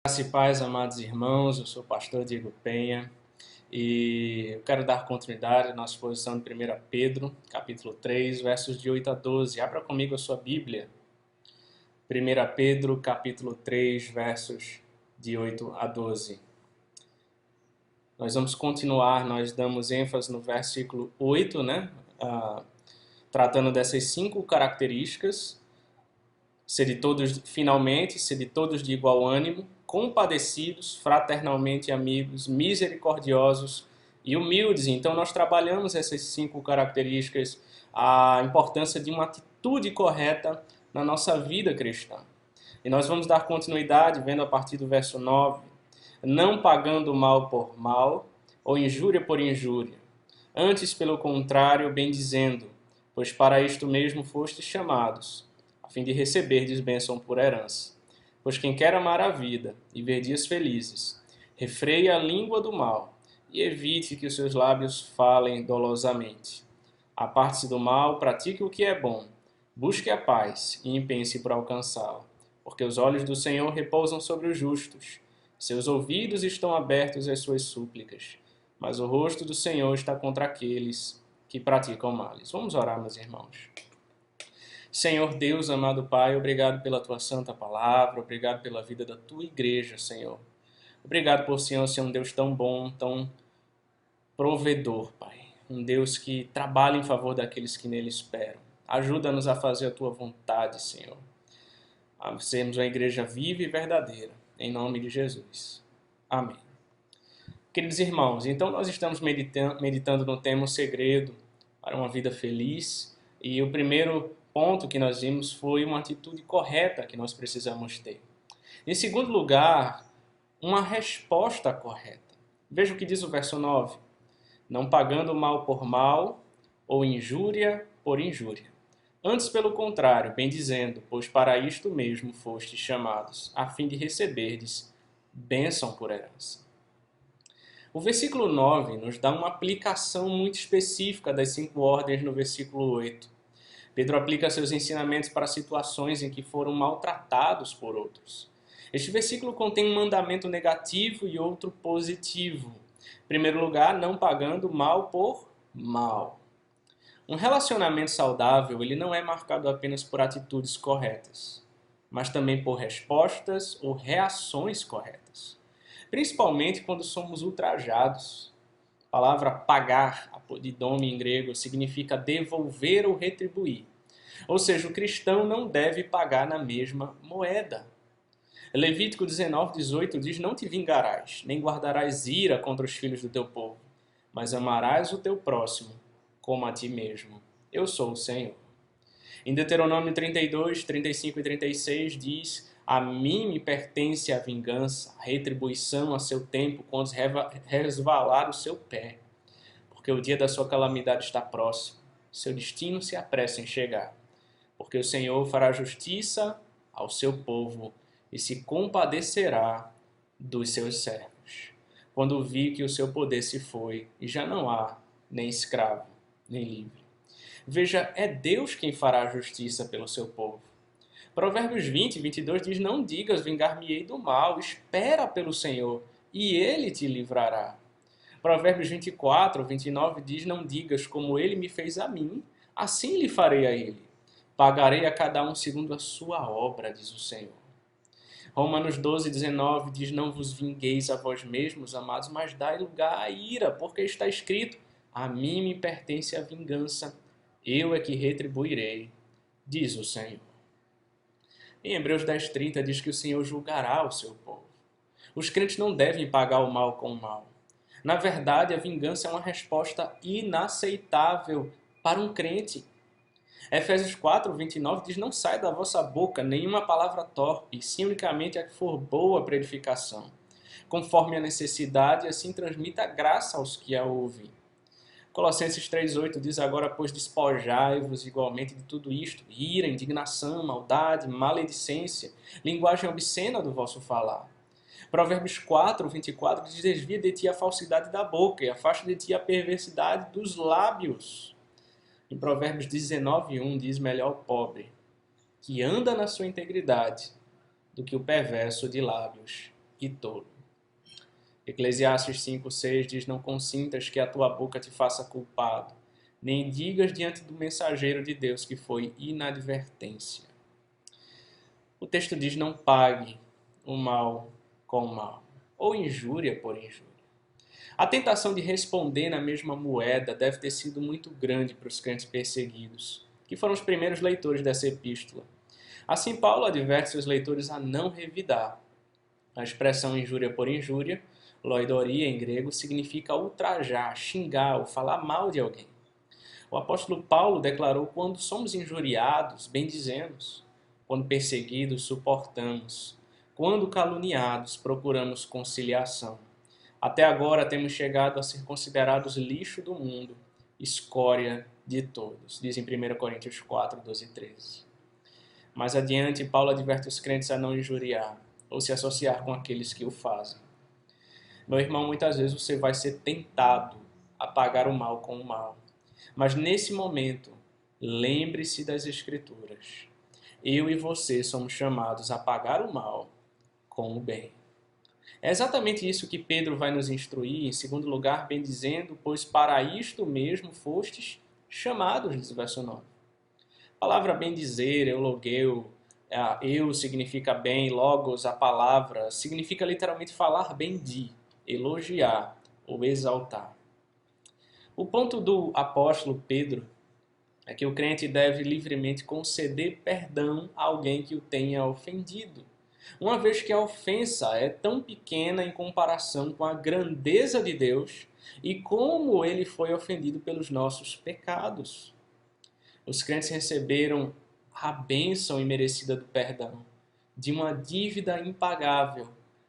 Graça e paz, amados irmãos, eu sou o pastor Diego Penha e eu quero dar continuidade à nossa exposição de 1 Pedro, capítulo 3, versos de 8 a 12. Abra comigo a sua Bíblia. 1 Pedro, capítulo 3, versos de 8 a 12. Nós vamos continuar, nós damos ênfase no versículo 8, tratando dessas 5 características. Sede todos, finalmente, sede todos de igual ânimo, compadecidos, fraternalmente amigos, misericordiosos e humildes. Então nós trabalhamos essas 5 características, a importância de uma atitude correta na nossa vida cristã. E nós vamos dar continuidade vendo a partir do verso 9, não pagando mal por mal ou injúria por injúria. Antes, pelo contrário, bendizendo, pois para isto mesmo fostes chamados, a fim de receberdes bênção por herança. Pois quem quer amar a vida e ver dias felizes, refreie a língua do mal e evite que os seus lábios falem dolosamente. Aparte-se do mal, pratique o que é bom, busque a paz e empenhe-se por alcançá-la. Porque os olhos do Senhor repousam sobre os justos, seus ouvidos estão abertos às suas súplicas, mas o rosto do Senhor está contra aqueles que praticam males. Vamos orar, meus irmãos. Senhor Deus, amado Pai, obrigado pela Tua santa palavra, obrigado pela vida da Tua igreja, Senhor. Obrigado por o Senhor ser um Deus tão bom, tão provedor, Pai. Um Deus que trabalha em favor daqueles que nele esperam. Ajuda-nos a fazer a Tua vontade, Senhor. A sermos uma igreja viva e verdadeira, em nome de Jesus. Amém. Queridos irmãos, então nós estamos meditando no tema O Segredo para uma Vida Feliz, e o primeiro ponto que nós vimos foi uma atitude correta que nós precisamos ter. Em segundo lugar, uma resposta correta. Veja o que diz o verso 9. Não pagando mal por mal ou injúria por injúria. Antes, pelo contrário, bendizendo, pois para isto mesmo fostes chamados, a fim de receberdes bênção por herança. O versículo 9 nos dá uma aplicação muito específica das 5 ordens no versículo 8. Pedro aplica seus ensinamentos para situações em que foram maltratados por outros. Este versículo contém um mandamento negativo e outro positivo. Em primeiro lugar, não pagando mal por mal. Um relacionamento saudável ele não é marcado apenas por atitudes corretas, mas também por respostas ou reações corretas. Principalmente quando somos ultrajados. A palavra pagar, apodidome em grego, significa devolver ou retribuir. Ou seja, o cristão não deve pagar na mesma moeda. Levítico 19:18 diz: não te vingarás, nem guardarás ira contra os filhos do teu povo, mas amarás o teu próximo como a ti mesmo. Eu sou o Senhor. Em Deuteronômio 32, 35 e 36 diz: a mim me pertence a vingança, a retribuição a seu tempo, quando resvalar o seu pé. Porque o dia da sua calamidade está próximo, seu destino se apressa em chegar. Porque o Senhor fará justiça ao seu povo e se compadecerá dos seus servos. Quando vi que o seu poder se foi e já não há nem escravo, nem livre. Veja, é Deus quem fará a justiça pelo seu povo. Provérbios 20, 22 diz: não digas vingar-me-ei do mal, espera pelo Senhor, e Ele te livrará. Provérbios 24, 29 diz: não digas como Ele me fez a mim, assim lhe farei a Ele. Pagarei a cada um segundo a sua obra, diz o Senhor. Romanos 12, 19 diz: não vos vingueis a vós mesmos, amados, mas dai lugar à ira, porque está escrito: a mim me pertence a vingança, eu é que retribuirei, diz o Senhor. Em Hebreus 10:30 diz que o Senhor julgará o seu povo. Os crentes não devem pagar o mal com o mal. Na verdade, a vingança é uma resposta inaceitável para um crente. Efésios 4:29 diz: não sai da vossa boca nenhuma palavra torpe, sim unicamente a que for boa para edificação. Conforme a necessidade, assim transmita graça aos que a ouvem. Colossenses 3:8 diz: agora, pois, despojai-vos igualmente de tudo isto: ira, indignação, maldade, maledicência, linguagem obscena do vosso falar. Provérbios 4:24 diz: desvia de ti a falsidade da boca e afasta de ti a perversidade dos lábios. Em Provérbios 19:1 diz: melhor o pobre que anda na sua integridade do que o perverso de lábios e tolo. Eclesiastes 5:6 diz: não consintas que a tua boca te faça culpado, nem digas diante do mensageiro de Deus que foi inadvertência. O texto diz: não pague o mal com o mal, ou injúria por injúria. A tentação de responder na mesma moeda deve ter sido muito grande para os crentes perseguidos, que foram os primeiros leitores dessa epístola. Assim, Paulo adverte seus leitores a não revidar. A expressão injúria por injúria, loidoria em grego, significa ultrajar, xingar ou falar mal de alguém. O apóstolo Paulo declarou: quando somos injuriados, bendizemos; quando perseguidos, suportamos; quando caluniados, procuramos conciliação. Até agora temos chegado a ser considerados lixo do mundo, escória de todos, diz em 1 Coríntios 4, 12 e 13. Mais adiante, Paulo adverte os crentes a não injuriar ou se associar com aqueles que o fazem. Meu irmão, muitas vezes você vai ser tentado a pagar o mal com o mal. Mas nesse momento, lembre-se das Escrituras. Eu e você somos chamados a pagar o mal com o bem. É exatamente isso que Pedro vai nos instruir, em segundo lugar, bem dizendo: pois para isto mesmo fostes chamados, diz o verso 9. A palavra bem dizer, eulogeu, eu significa bem, logos, a palavra, significa literalmente falar bem de, elogiar ou exaltar. O ponto do apóstolo Pedro é que o crente deve livremente conceder perdão a alguém que o tenha ofendido, uma vez que a ofensa é tão pequena em comparação com a grandeza de Deus e como ele foi ofendido pelos nossos pecados. Os crentes receberam a bênção imerecida do perdão, de uma dívida impagável,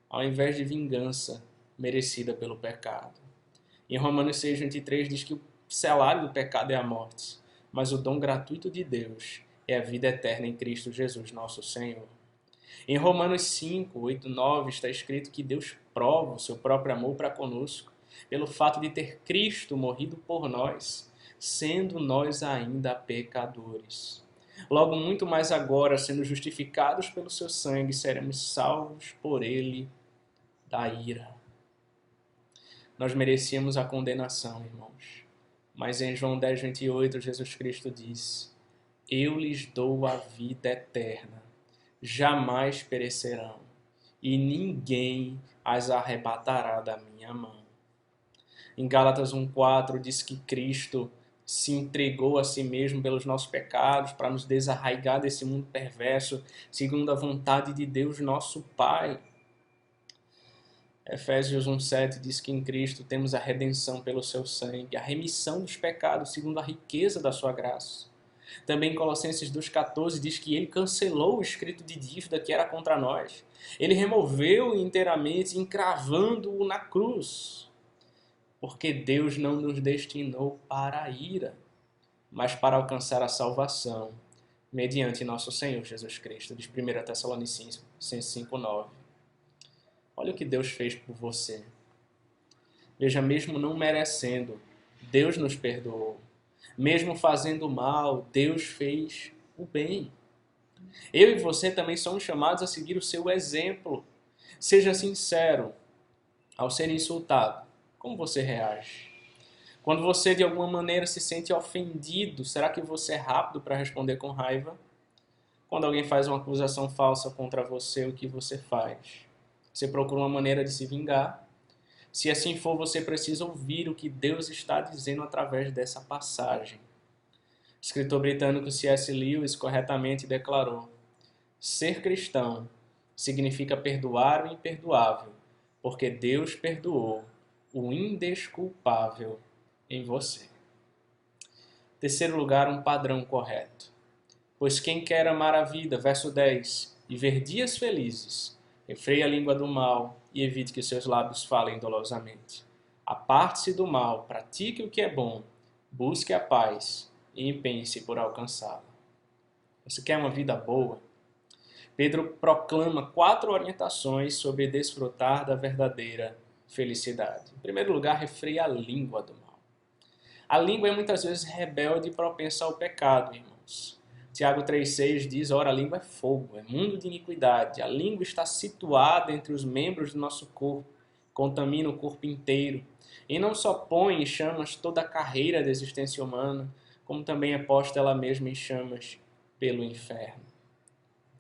ao invés de vingança merecida pelo pecado. Em Romanos 6:23 diz que o salário do pecado é a morte, mas o dom gratuito de Deus é a vida eterna em Cristo Jesus, nosso Senhor. Em Romanos 5:8, 9 está escrito que Deus prova o seu próprio amor para conosco, pelo fato de ter Cristo morrido por nós, sendo nós ainda pecadores. Logo, muito mais agora, sendo justificados pelo seu sangue, seremos salvos por ele da ira. Nós merecíamos a condenação, irmãos. Mas em João 10:28, Jesus Cristo disse: eu lhes dou a vida eterna, jamais perecerão, e ninguém as arrebatará da minha mão. Em Gálatas 1:4 diz que Cristo se entregou a si mesmo pelos nossos pecados, para nos desarraigar desse mundo perverso, segundo a vontade de Deus, nosso Pai. Efésios 1:7 diz que em Cristo temos a redenção pelo seu sangue, a remissão dos pecados, segundo a riqueza da sua graça. Também em Colossenses 2:14 diz que ele cancelou o escrito de dívida que era contra nós. Ele removeu inteiramente, encravando-o na cruz. Porque Deus não nos destinou para a ira, mas para alcançar a salvação, mediante nosso Senhor Jesus Cristo, diz 1 Tessalonicenses 5:9. Olha o que Deus fez por você. Veja, mesmo não merecendo, Deus nos perdoou. Mesmo fazendo mal, Deus fez o bem. Eu e você também somos chamados a seguir o seu exemplo. Seja sincero. Ao ser insultado, como você reage? Quando você de alguma maneira se sente ofendido, será que você é rápido para responder com raiva? Quando alguém faz uma acusação falsa contra você, o que você faz? Você procura uma maneira de se vingar? Se assim for, você precisa ouvir o que Deus está dizendo através dessa passagem. O escritor britânico C.S. Lewis corretamente declarou: ser cristão significa perdoar o imperdoável, porque Deus perdoou o indesculpável em você. Terceiro lugar, um padrão correto. Pois quem quer amar a vida, verso 10, e ver dias felizes, refreie a língua do mal e evite que seus lábios falem dolosamente. Aparte-se do mal, pratique o que é bom, busque a paz e empenhe-se por alcançá-la. Você quer uma vida boa? Pedro proclama 4 orientações sobre desfrutar da verdadeira felicidade. Em primeiro lugar, refreie a língua do mal. A língua é muitas vezes rebelde e propensa ao pecado, irmãos. Tiago 3,6 diz, ora, a língua é fogo, é mundo de iniquidade. A língua está situada entre os membros do nosso corpo, contamina o corpo inteiro. E não só põe em chamas toda a carreira da existência humana, como também é posta ela mesma em chamas pelo inferno.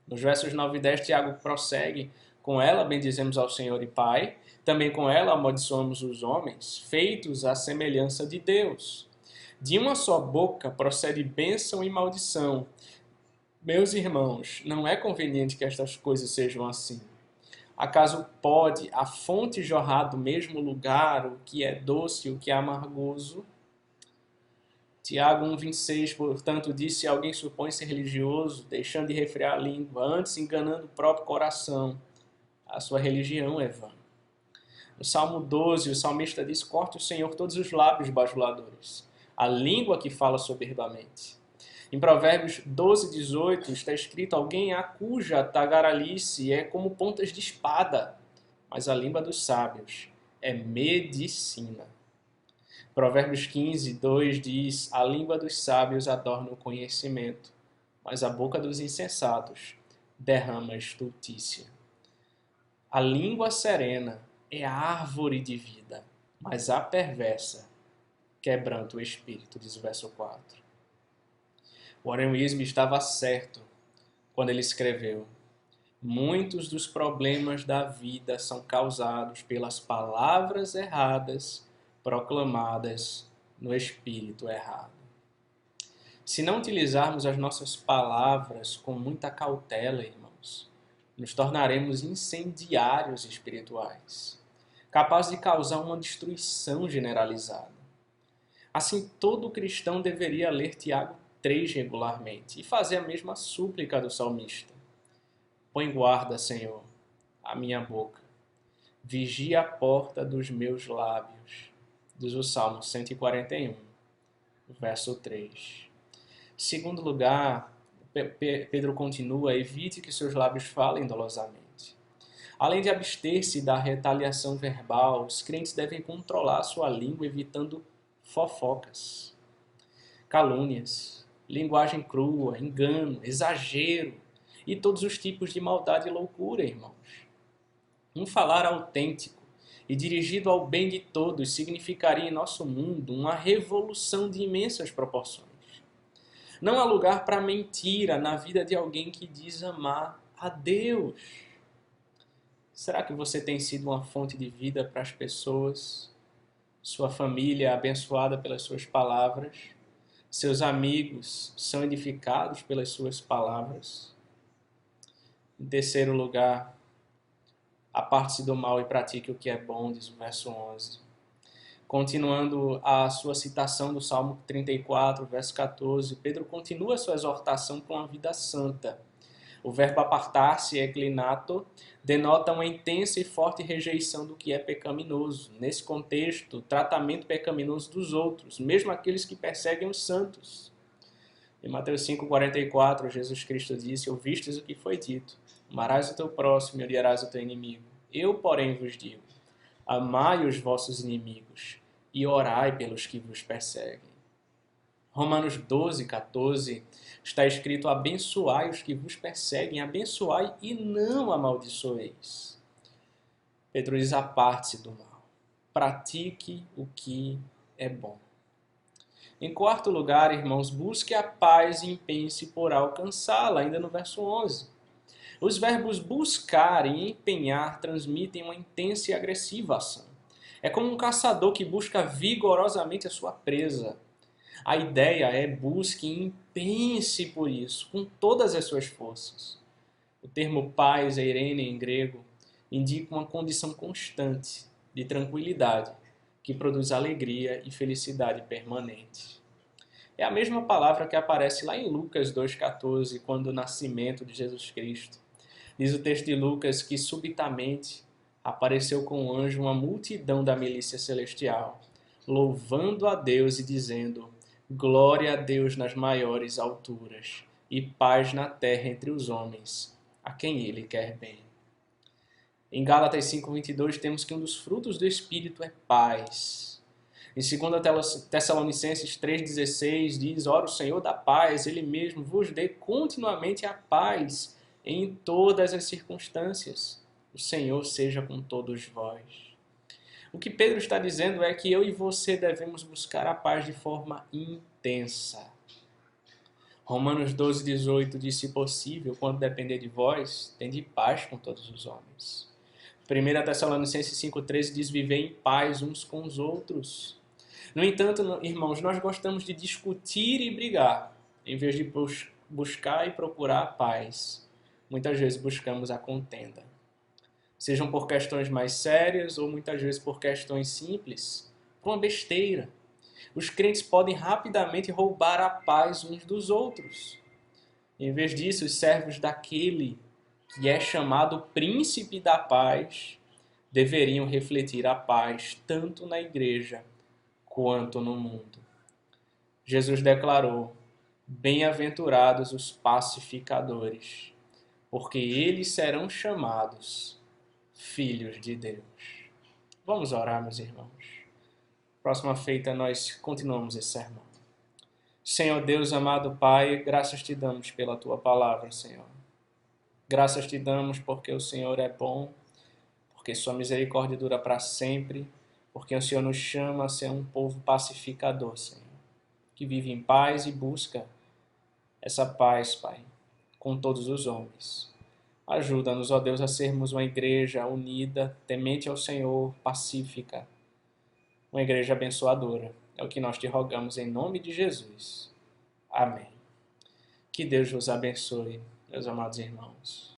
Nos versos 9 e 10, Tiago prossegue, com ela bendizemos ao Senhor e Pai, também com ela amaldiçoamos os homens, feitos à semelhança de Deus. De uma só boca procede bênção e maldição. Meus irmãos, não é conveniente que estas coisas sejam assim. Acaso pode a fonte jorrar do mesmo lugar o que é doce e o que é amargoso? Tiago 1,26, portanto, diz, se alguém supõe ser religioso, deixando de refrear a língua, antes enganando o próprio coração, a sua religião é vã. No Salmo 12, o salmista diz, corte o Senhor todos os lábios bajuladores, a língua que fala soberbamente. Em Provérbios 12:18 está escrito, alguém a cuja tagarelice é como pontas de espada, mas a língua dos sábios é medicina. Provérbios 15:2 diz, a língua dos sábios adorna o conhecimento, mas a boca dos insensatos derrama estultícia. A língua serena é a árvore de vida, mas a perversa quebranta o espírito, diz o verso 4. Warren Wiersbe estava certo quando ele escreveu, muitos dos problemas da vida são causados pelas palavras erradas proclamadas no espírito errado. Se não utilizarmos as nossas palavras com muita cautela, irmãos, nos tornaremos incendiários espirituais, capazes de causar uma destruição generalizada. Assim, todo cristão deveria ler Tiago 3 regularmente e fazer a mesma súplica do salmista. Põe guarda, Senhor, a minha boca. Vigia a porta dos meus lábios. Diz o Salmo 141, verso 3. Segundo lugar, Pedro continua, evite que seus lábios falem dolosamente. Além de abster-se da retaliação verbal, os crentes devem controlar sua língua evitando fofocas, calúnias, linguagem crua, engano, exagero e todos os tipos de maldade e loucura, irmãos. Um falar autêntico e dirigido ao bem de todos significaria em nosso mundo uma revolução de imensas proporções. Não há lugar para mentira na vida de alguém que diz amar a Deus. Será que você tem sido uma fonte de vida para as pessoas? Sua família é abençoada pelas suas palavras? Seus amigos são edificados pelas suas palavras? Em terceiro lugar, aparte-se do mal e pratique o que é bom, diz o verso 11. Continuando a sua citação do Salmo 34, verso 14, Pedro continua sua exortação para uma vida santa. O verbo apartar-se, eclinato, denota uma intensa e forte rejeição do que é pecaminoso. Nesse contexto, o tratamento pecaminoso dos outros, mesmo aqueles que perseguem os santos. Em Mateus 5,44, Jesus Cristo disse, ouvistes o que foi dito, amarás o teu próximo e odiarás o teu inimigo. Eu, porém, vos digo, amai os vossos inimigos e orai pelos que vos perseguem. Romanos 12,14 está escrito, abençoai os que vos perseguem, abençoai e não amaldiçoeis. Pedro diz, aparte-se do mal, pratique o que é bom. Em quarto lugar, irmãos, busque a paz e empenhe-se por alcançá-la, ainda no verso 11. Os verbos buscar e empenhar transmitem uma intensa e agressiva ação. É como um caçador que busca vigorosamente a sua presa. A ideia é busque e empenhe-se por isso, com todas as suas forças. O termo paz, eirene em grego, indica uma condição constante de tranquilidade, que produz alegria e felicidade permanente. É a mesma palavra que aparece lá em Lucas 2,14, quando o nascimento de Jesus Cristo. Diz o texto de Lucas que subitamente apareceu com o anjo uma multidão da milícia celestial, louvando a Deus e dizendo, glória a Deus nas maiores alturas e paz na terra entre os homens, a quem Ele quer bem. Em Gálatas 5,22 temos que um dos frutos do Espírito é paz. Em 2 Tessalonicenses 3,16 diz: ora, o Senhor da paz, Ele mesmo vos dê continuamente a paz em todas as circunstâncias. O Senhor seja com todos vós. O que Pedro está dizendo é que eu e você devemos buscar a paz de forma intensa. Romanos 12,18 diz: se possível, quando depender de vós, tende paz com todos os homens. 1 Tessalonicenses 5,13 diz: viver em paz uns com os outros. No entanto, irmãos, nós gostamos de discutir e brigar, em vez de buscar e procurar a paz. Muitas vezes buscamos a contenda. Sejam por questões mais sérias ou muitas vezes por questões simples, por uma besteira. Os crentes podem rapidamente roubar a paz uns dos outros. Em vez disso, os servos daquele que é chamado príncipe da paz deveriam refletir a paz tanto na igreja quanto no mundo. Jesus declarou: bem-aventurados os pacificadores, porque eles serão chamados filhos de Deus. Vamos orar, meus irmãos. Próxima feita nós continuamos esse sermão. Senhor Deus, amado Pai, graças te damos pela tua palavra, Senhor. Graças te damos porque o Senhor é bom, porque sua misericórdia dura para sempre, porque o Senhor nos chama a ser um povo pacificador, Senhor, que vive em paz e busca essa paz, Pai, com todos os homens. Ajuda-nos, ó Deus, a sermos uma igreja unida, temente ao Senhor, pacífica, uma igreja abençoadora. É o que nós te rogamos em nome de Jesus. Amém. Que Deus vos abençoe, meus amados irmãos.